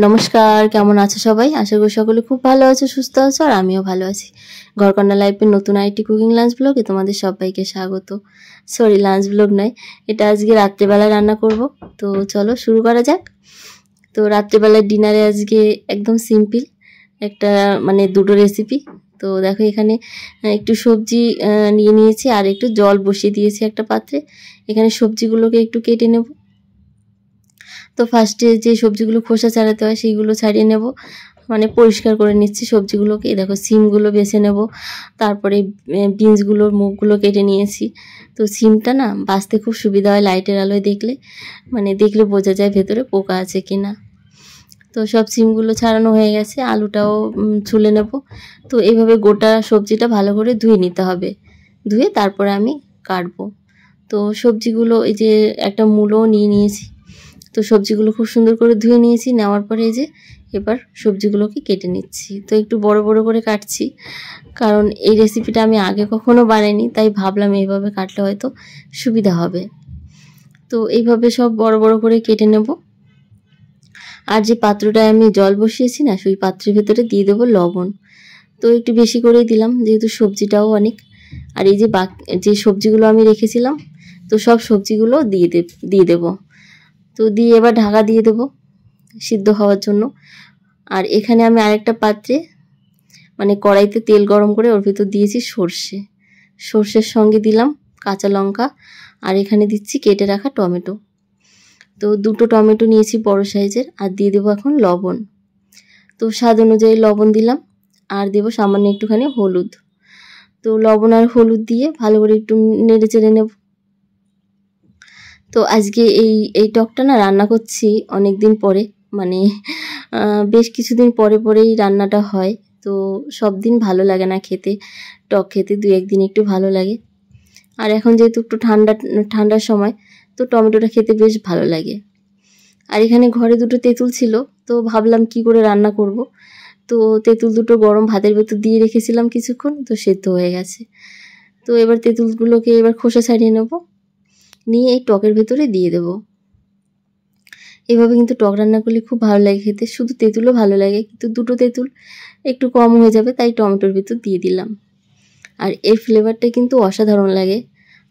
নমস্কার, কেমন আছো সবাই? আশা করি সকলে খুব ভালো আছো, সুস্থ আছো, আর আমিও ভালো আছি। ঘরকন্যা লাইফের নতুন আরেকটি কুকিং লাঞ্চ ব্লগে তোমাদের সবাইকে স্বাগত। সরি, লাঞ্চ ব্লগ নয়, এটা আজকে রাত্রেবেলা রান্না করব। তো চলো শুরু করা যাক। তো রাত্রেবেলার ডিনারে আজকে একদম সিম্পল একটা দুটো রেসিপি। তো দেখো এখানে একটু সবজি নিয়ে নিয়েছি আর একটু জল বসিয়ে দিয়েছি একটা পাত্রে। এখানে সবজিগুলোকে একটু কেটে নেব। তো ফার্স্টে যে সবজিগুলো খোসা ছাড়াতে হয় সেইগুলো ছাড়িয়ে নেব, পরিষ্কার করে নিচ্ছি সবজিগুলোকে। দেখো সিমগুলো বেছে নেব, তারপরে বিনসগুলোর মুখগুলো কেটে নিয়েছি। তো সিমটা না বাছতে খুব সুবিধা হয় লাইটের আলোয় দেখলে, দেখলে বোঝা যায় ভেতরে পোকা আছে কি না। তো সব সিমগুলো ছাড়ানো হয়ে গেছে, আলুটাও ছুলে নেব। তো এইভাবে গোটা সবজিটা ভালো করে ধুয়ে নিতে হবে, ধুয়ে তারপরে আমি কাটবো। তো সবজিগুলো এই যে একটা মূলও নিয়ে নিয়েছি। তো সবজিগুলো খুব সুন্দর করে ধুয়ে নিয়েছি, নেওয়ার পরে এই যে এবার সবজিগুলোকে কেটে নিচ্ছি। তো একটু বড় বড় করে কাটছি, কারণ এই রেসিপিটা আমি আগে কখনো বানাইনি, তাই ভাবলাম এইভাবে কাটলে হয়তো সুবিধা হবে। তো এইভাবে সব বড় বড় করে কেটে নেব। আর যে পাত্রটায় আমি জল বসিয়েছি না, সেই পাত্রের ভেতরে দিয়ে দেবো লবণ। তো একটু বেশি করেই দিলাম, যেহেতু সবজিটাও অনেক। আর এই যে যে সবজিগুলো আমি রেখেছিলাম, তো সব সবজিগুলো দিয়ে দেবো। তো দিয়ে এবার ঢাকা দিয়ে দেবো সিদ্ধ হওয়ার জন্য। আর এখানে আমি আরেকটা পাত্রে কড়াইতে তেল গরম করে ওর ভিতর দিয়েছি সর্ষের সঙ্গে দিলাম কাঁচা লঙ্কা, আর এখানে দিচ্ছি কেটে রাখা টমেটো। তো দুটো টমেটো নিয়েছি বড় সাইজের, আর দিয়ে দেবো এখন লবণ। তো স্বাদ অনুযায়ী লবণ দিলাম, আর দেবো সামান্য একটুখানি হলুদ। তো লবণ আর হলুদ দিয়ে ভালো করে একটু নেড়ে চেড়ে নেব। তো আজকে এই টকটা না রান্না করছি অনেক দিন পরে, বেশ কিছুদিন পরেই রান্নাটা হয়। তো সব দিন ভালো লাগে না খেতে, টক খেতে 2-1 দিন একটু ভালো লাগে। আর এখন যেহেতু একটু ঠান্ডার সময়, তো টমেটোটা খেতে বেশ ভালো লাগে। আর এখানে ঘরে দুটো তেঁতুল ছিল, তো ভাবলাম কি করে রান্না করব। তো তেঁতুল দুটো গরম ভাতের ভেতর দিয়ে রেখেছিলাম কিছুক্ষণ, তো সেদ্ধ হয়ে গেছে। তো এবার তেঁতুলগুলোকে এবার খোসা ছাড়িয়ে নেব, নিয়ে এই টকের ভেতরে দিয়ে দেব। এভাবে কিন্তু টক রান্না করলে খুব ভালো লাগে খেতে। শুধু তেঁতুলও ভালো লাগে, কিন্তু দুটো তেঁতুল একটু কম হয়ে যাবে, তাই টমেটোর ভেতর দিয়ে দিলাম। আর এর ফ্লেভারটা কিন্তু অসাধারণ লাগে,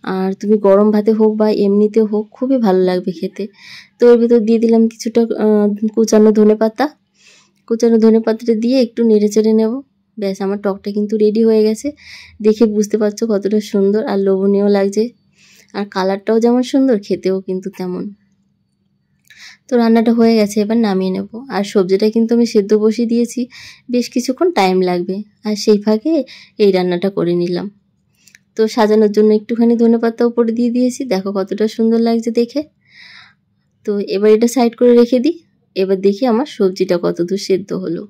আর তুমি গরম ভাতে হোক বা এমনিতে হোক খুবই ভালো লাগবে খেতে। তো এর ভেতর দিয়ে দিলাম কিছুটা কুচানো ধনেপাতাটা দিয়ে একটু নেড়ে চেড়ে নেব। ব্যাস, আমার টকটা কিন্তু রেডি হয়ে গেছে। দেখে বুঝতে পারছো কতটা সুন্দর আর লোভনীয় লাগছে, আর কালারটাও যেমন সুন্দর, খেতেও কিন্তু তেমন। তো রান্নাটা হয়ে গেছে, এবার নামিয়ে নেব। আর সবজিটা কিন্তু আমি সেদ্ধ বসিয়ে দিয়েছি, বেশ কিছুক্ষণ টাইম লাগবে, আর সেই ফাঁকে এই রান্নাটা করে নিলাম। তো সাজানোর জন্য একটুখানি ধনেপাতা উপরে দিয়ে দিয়েছি, দেখো কতটা সুন্দর লাগছে দেখে। তো এবার এটা সাইড করে রেখে দিই। এবার দেখি আমার সবজিটা কতদূর সেদ্ধ হলো।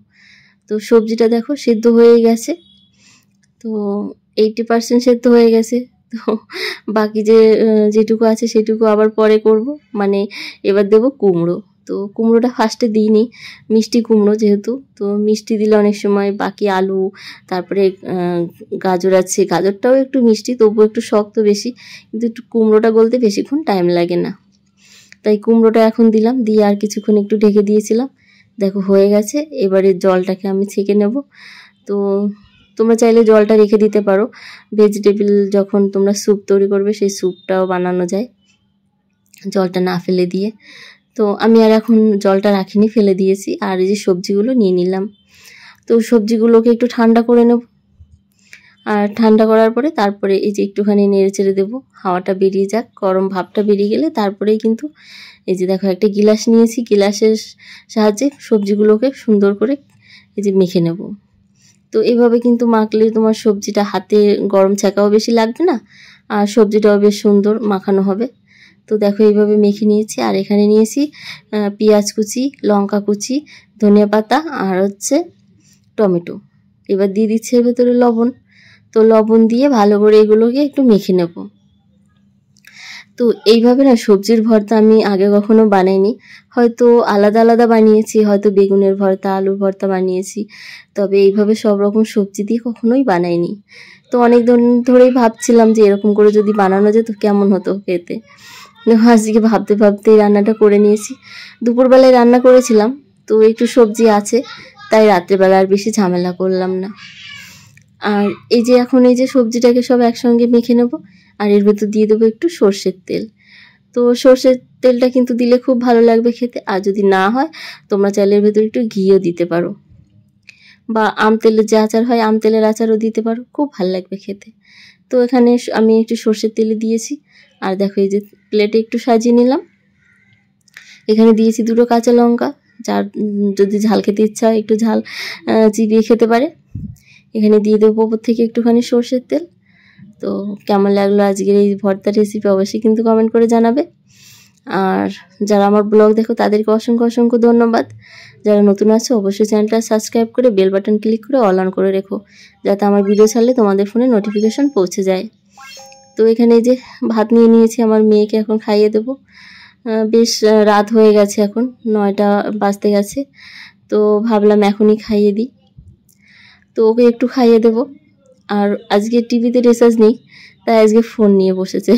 তো সবজিটা দেখো সেদ্ধ হয়ে গেছে, তো 80% সেদ্ধ হয়ে গেছে। তো বাকি যেটুকু আছে সেটুকু আবার পরে করব। এবার দেব কুমড়ো। তো কুমড়োটা ফার্স্টে দিইনি, মিষ্টি কুমড়ো যেহেতু, তো মিষ্টি দিলে অনেক সময় বাকি আলু, তারপরে গাজর আছে, গাজরটাও একটু মিষ্টি, তবুও একটু শক্ত বেশি, কিন্তু একটু কুমড়োটা গলতে বেশিক্ষণ টাইম লাগে না, তাই কুমড়োটা এখন দিলাম। দিয়ে আর কিছুক্ষণ একটু ঢেকে দিয়েছিলাম, দেখো হয়ে গেছে। এবারে জলটাকে আমি ছেঁকে নেব। তো তোমরা চাইলে জলটা রেখে দিতে পারো, ভেজিটেবল যখন তোমরা স্যুপ তৈরি করবে সেই স্যুপটাও বানানো যায় জলটা না ফেলে দিয়ে। তো আমি আর এখন জলটা রাখিনি, ফেলে দিয়েছি। আর এই যে সবজিগুলো নিয়ে নিলাম, তো সবজিগুলোকে একটু ঠান্ডা করে নেব। আর ঠান্ডা করার পরে তারপরে এই যে একটুখানি নেড়ে চেড়ে দেবো, হাওয়াটা বেরিয়ে যাক, গরম ভাবটা বেরিয়ে গেলে তারপরেই কিন্তু এই যে দেখো একটা গিলাস নিয়েছি, গিলাসের সাহায্যে সবজিগুলোকে সুন্দর করে এই যে মেখে নেব। তো এইভাবে কিন্তু মাখলে তোমার সবজিটা হাতে গরম ছ্যাঁকাও বেশি লাগবে না, আর সবজিটাও বেশ সুন্দর মাখানো হবে। তো দেখো এইভাবে মেখে নিয়েছি। আর এখানে নিয়েছি পেঁয়াজ কুচি, লঙ্কা কুচি, ধনিয়া পাতা, আর টমেটো। এবার দিয়ে দিচ্ছি এর ভেতরে লবণ। তো লবণ দিয়ে ভালো করে এগুলোকে একটু মেখে নেব। তো এইভাবে না সবজির ভর্তা আমি আগে কখনো বানাইনি, হয়তো আলাদা আলাদা বানিয়েছি, হয়তো বেগুনের ভর্তা, আলুর ভর্তা বানিয়েছি, তবে এইভাবে সব রকম সবজি দিয়ে কখনোই বানাইনি। তো অনেক দিন ধরেই ভাবছিলাম যে এরকম করে যদি বানানো যেত কেমন হতো খেতে। আজকে ভাবতে ভাবতে রান্নাটা করে নিয়েছি। দুপুরবেলায় রান্না করেছিলাম, তো একটু সবজি আছে, তাই রাত্রেবেলা আর বেশি ঝামেলা করলাম না। আর এই যে এখন এই যে সবজিটাকে সব একসঙ্গে মেখে নেব, আর এর ভেতর দিয়ে দেবো একটু সর্ষের তেল। তো সর্ষের তেলটা কিন্তু দিলে খুব ভালো লাগবে খেতে, আর যদি না হয় তোমরা চাইলে এর ভেতর একটু ঘিও দিতে পারো, বা আম তেলের যে আচার হয় আম তেলের আচারও দিতে পারো, খুব ভালো লাগবে খেতে। তো এখানে আমি একটু সর্ষের তেলে দিয়েছি, আর দেখো এই যে প্লেটে একটু সাজিয়ে নিলাম। এখানে দিয়েছি 2টো কাঁচা লঙ্কা, যার যদি ঝাল খেতে ইচ্ছা হয় একটু ঝাল চিবিয়ে খেতে পারে। এখানে দিয়ে দেবো ওপর থেকে একটুখানি সর্ষের তেল। তো কেমন লাগলো আজকের এই ভর্তা রেসিপি অবশ্যই কিন্তু কমেন্ট করে জানাবে। আর যারা আমার ব্লগ দেখো তাদেরকে অসংখ্য অসংখ্য ধন্যবাদ। যারা নতুন আছো অবশ্যই চ্যানেলটা সাবস্ক্রাইব করে বেল বাটন ক্লিক করে অল অন করে রেখো, যাতে আমার ভিডিও ছাড়লে তোমাদের ফোনে নোটিফিকেশন পৌঁছে যায়। তো এখানে এই যে ভাত নিয়ে নিয়েছি, আমার মেয়েকে এখন খাইয়ে দেবো। বেশ রাত হয়ে গেছে, এখন 9টা বাজতে গেছে। তো ভাবলাম এখনই খাইয়ে দিই, তো ওকে একটু খাইয়ে দেবো। আর আজকে টিভিতে রিচার্জ নেই, তাই আজকে ফোন নিয়ে বসেছে।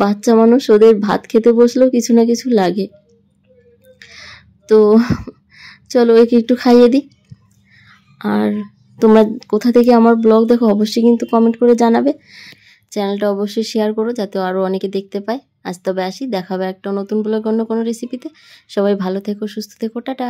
বাচ্চা মানুষ, ওদের ভাত খেতে বসলেও কিছু না কিছু লাগে। তো চলো একে একটু খাইয়ে দিই। আর তোমরা কোথা থেকে আমার ব্লগ দেখো অবশ্যই কিন্তু কমেন্ট করে জানাবে। চ্যানেলটা অবশ্যই শেয়ার করো, যাতে আরও অনেকে দেখতে পায়। আজ তবে আসি, দেখা হবে একটা নতুন ব্লগ অন্য কোনো রেসিপিতে। সবাই ভালো থেকো, সুস্থ থেকো, টাটা।